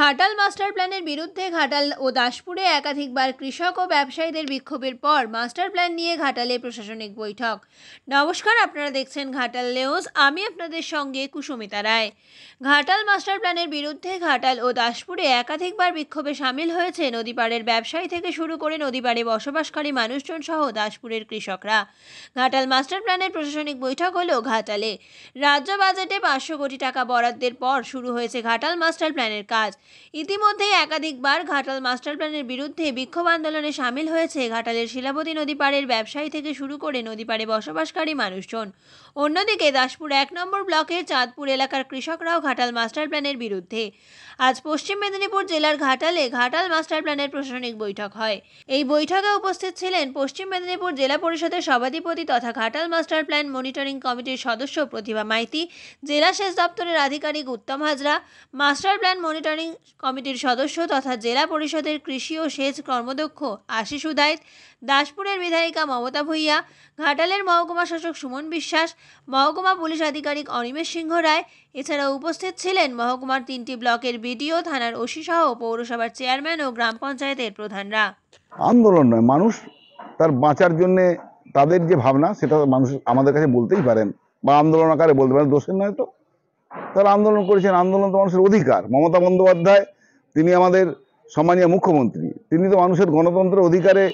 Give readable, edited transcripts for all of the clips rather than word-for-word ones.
Ghatal master প্ল্যানের বিরুদ্ধে ঘাটাল ও দাসপুরে একাধিকবার কৃষক ও ব্যবসায়ীদের বিক্ষোভের পর মাস্টার প্ল্যান নিয়ে ঘাটালে প্রশাসনিক বৈঠক। নমস্কার, আপনারা দেখছেন ঘাটাল নিউজ। আমি আপনাদের সঙ্গে কুসুমিতা রায়। ঘাটাল মাস্টার প্ল্যানের বিরুদ্ধে ঘাটাল ও দাসপুরে একাধিকবার বিক্ষোভে সামিল হয়েছে নদীপাড়ের ব্যবসায়ী থেকে শুরু করে নদীপাড়ে বসবাসকারী মানুষজন সহ দাসপুরের কৃষকরা। ঘাটাল মাস্টার প্ল্যানের প্রশাসনিক বৈঠক হলো ঘাটালে। রাজ্য বাজেটে 500 কোটি টাকা বরাদ্দের পর শুরু হয়েছে ঘাটাল মাস্টার প্ল্যানের কাজ। ইতিমধ্যেই একাধিকবার ঘাটাল মাস্টার প্ল্যানের বিরুদ্ধে বিক্ষোভ আন্দোলনে সামিল হয়েছে ঘাটালের শিলাবতী নদী পাড়ের ব্যবসায়ী থেকে শুরু করে নদী পাড়ে বসবাসকারী মানুষজন। অন্যদিকে দাসপুর 1 নম্বর ব্লকের চাঁদপুর এলাকার কৃষকরাও ঘাটাল মাস্টার প্ল্যানের বিরুদ্ধে। আজ পশ্চিম মেদিনীপুর জেলার ঘাটালে ঘাটাল মাস্টার প্ল্যানের প্রশাসনিক বৈঠক হয়। এই বৈঠকে উপস্থিত ছিলেন পশ্চিম মেদিনীপুর জেলা পরিষদের সভাধিপতি তথা ঘাটাল মাস্টার প্ল্যান মনিটরিং কমিটির সদস্য প্রতিভা মাইতি, জেলা সেচ দপ্তরের আধিকারিক উত্তম হাজরা, মাস্টার প্ল্যান মনিটরিং কমিটির সদস্য তথা জেলা পরিষদের কৃষি ও সেচ কর্মদক্ষ আশিস উদাইত, দাসপুরের বিধায়িকা মমতা ভূঁইয়া, ঘাটালের মহকুমা শাসক সুমন বিশ্বাস, মহকুমা পুলিশ আধিকারিক অনিমেষ সিংহ রায়। এছাড়াও উপস্থিত ছিলেন মহকুমার 3টি ব্লকের বিডিও, থানার ওসি সহ পৌরসভার চেয়ারম্যান ও গ্রাম পঞ্চায়েতের প্রধানরা। আন্দোলন নয়, মানুষ তার বাঁচার জন্য তাদের যে ভাবনা সেটা মানুষ আমাদের কাছে বলতেই পারেন বা আন্দোলন আকারে বলতে পারেন, দোষের নয় তো। তারা আন্দোলন করেছেন, আন্দোলন তো মানুষের অধিকার। মমতা বন্দ্যোপাধ্যায় তিনি আমাদের সম্মানীয় মুখ্যমন্ত্রী, তিনি তো মানুষের গণতন্ত্রের অধিকারে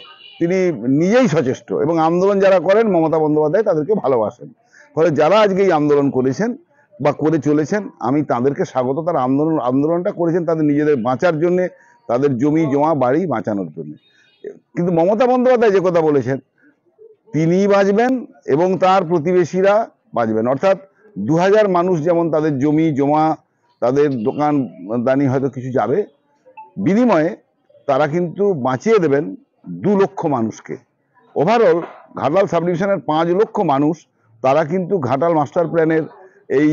তিনি নিজেই সচেষ্ট এবং আন্দোলন যারা করেন মমতা বন্দ্যোপাধ্যায় তাদেরকে ভালোবাসেন। ফলে যারা আজকে এই আন্দোলন করেছেন বা করে চলেছেন, আমি তাদেরকে স্বাগত। তারা আন্দোলনটা করেছেন তাদের নিজেদের বাঁচার জন্যে, তাদের জমি জমা বাড়ি বাঁচানোর জন্য। কিন্তু মমতা বন্দ্যোপাধ্যায় যে কথা বলেছেন, তিনি বাঁচবেন এবং তার প্রতিবেশীরা বাঁচবেন। অর্থাৎ 2000 মানুষ যেমন তাদের জমি জমা, তাদের দোকান দানি হয়তো কিছু যাবে, বিনিময়ে তারা কিন্তু বাঁচিয়ে দেবেন 2 লক্ষ মানুষকে। ওভারঅল ঘাটাল সাব ডিভিশনের 5 লক্ষ মানুষ তারা কিন্তু ঘাটাল মাস্টার প্ল্যানের এই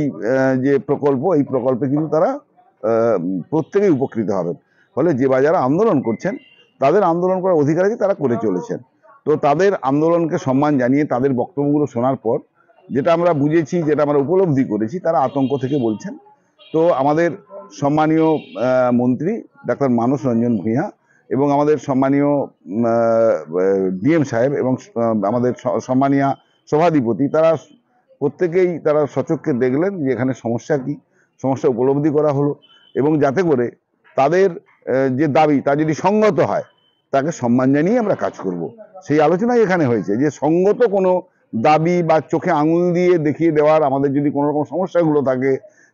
যে প্রকল্প, এই প্রকল্পে কিন্তু তারা প্রত্যেকেই উপকৃত হবেন। ফলে যে যারা আন্দোলন করছেন তাদের আন্দোলন করার অধিকার আছে, তারা করে চলেছেন। তো তাদের আন্দোলনকে সম্মান জানিয়ে তাদের বক্তব্যগুলো শোনার পর যেটা আমরা বুঝেছি, যেটা আমরা উপলব্ধি করেছি, তারা আতঙ্ক থেকে বলছেন। তো আমাদের সম্মানীয় মন্ত্রী ডাক্তার মানস রঞ্জন ভূঁইয়া এবং আমাদের সম্মানীয় ডিএম সাহেব এবং আমাদের সম্মানীয় সভাধিপতি, তারা প্রত্যেকেই তারা সচক্ষে দেখলেন যে এখানে সমস্যা কি, সমস্যা উপলব্ধি করা হলো এবং যাতে করে তাদের যে দাবি তা যদি সঙ্গত হয় তাকে সম্মান জানিয়ে আমরা কাজ করব, সেই আলোচনাই এখানে হয়েছে। যে সঙ্গত কোনো দাবি বা চোখে আঙুল দিয়ে দেখিয়ে দেওয়ার, আমাদের যদি কোনো রকম সমস্যাগুলো থাকে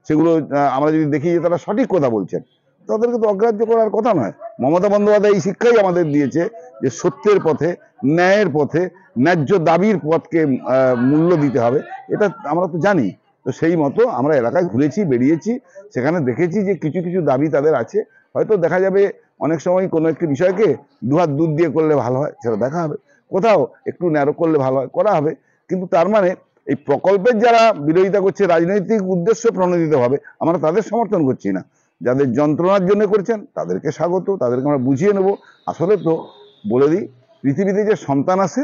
সেগুলো আমরা যদি দেখি যে তারা সঠিক কথা বলছেন, তাদেরকে তো অগ্রাহ্য করার কথা নয়। মমতা বন্দ্যোপাধ্যায় এই শিক্ষাই আমাদের দিয়েছে যে সত্যের পথে, ন্যায়ের পথে, ন্যায্য দাবির পথকে মূল্য দিতে হবে, এটা আমরা তো জানি। তো সেই মতো আমরা এলাকায় ঘুরেছি, বেরিয়েছি, সেখানে দেখেছি যে কিছু কিছু দাবি তাদের আছে। হয়তো দেখা যাবে অনেক সময় কোনো একটি বিষয়কে দুহাত দুধ দিয়ে করলে ভালো হয়, সেটা দেখা হবে। কোথাও একটু ন্যারো করলে ভালো হয়, করা হবে। কিন্তু তার মানে এই প্রকল্পের যারা বিরোধিতা করছে রাজনৈতিক উদ্দেশ্য প্রণোদিতভাবে, আমরা তাদের সমর্থন করছি না। যাদের যন্ত্রণার জন্য করছেন তাদেরকে স্বাগত, তাদেরকে আমরা বুঝিয়ে নেব। আসলে তো বলে দিই, পৃথিবীতে যে সন্তান আসে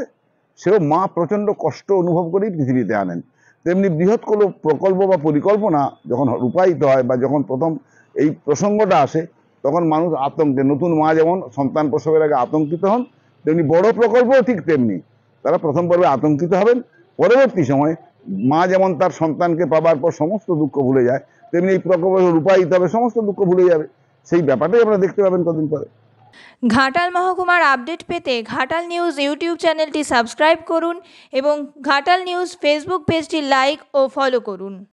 সেও মা প্রচণ্ড কষ্ট অনুভব করেই পৃথিবীতে আনেন। তেমনি বৃহৎ কোনো প্রকল্প বা পরিকল্পনা যখন রূপায়িত হয় বা যখন প্রথম এই প্রসঙ্গটা আসে, তখন মানুষ আতঙ্কে, নতুন মা যেমন সন্তান প্রসবের আগে আতঙ্কিত হন, তেমনি বড় প্রকল্পও ঠিক তেমনি। তারা প্রথম পর্বে আতঙ্কিত হবেন, পরবর্তী সময়ে মা যেমন তার সন্তানকে পাবার পর সমস্ত দুঃখ ভুলে যায়, তেমনি এই প্রকল্প রূপায়িত হবে, সমস্ত দুঃখ ভুলে যাবে। সেই ব্যাপারটাই আপনারা দেখতে পাবেন কদিন পরে। ঘাটাল মহকুমার আপডেট পেতে ঘাটাল নিউজ ইউটিউব চ্যানেলটি সাবস্ক্রাইব করুন এবং ঘাটাল নিউজ ফেসবুক পেজটি লাইক ও ফলো করুন।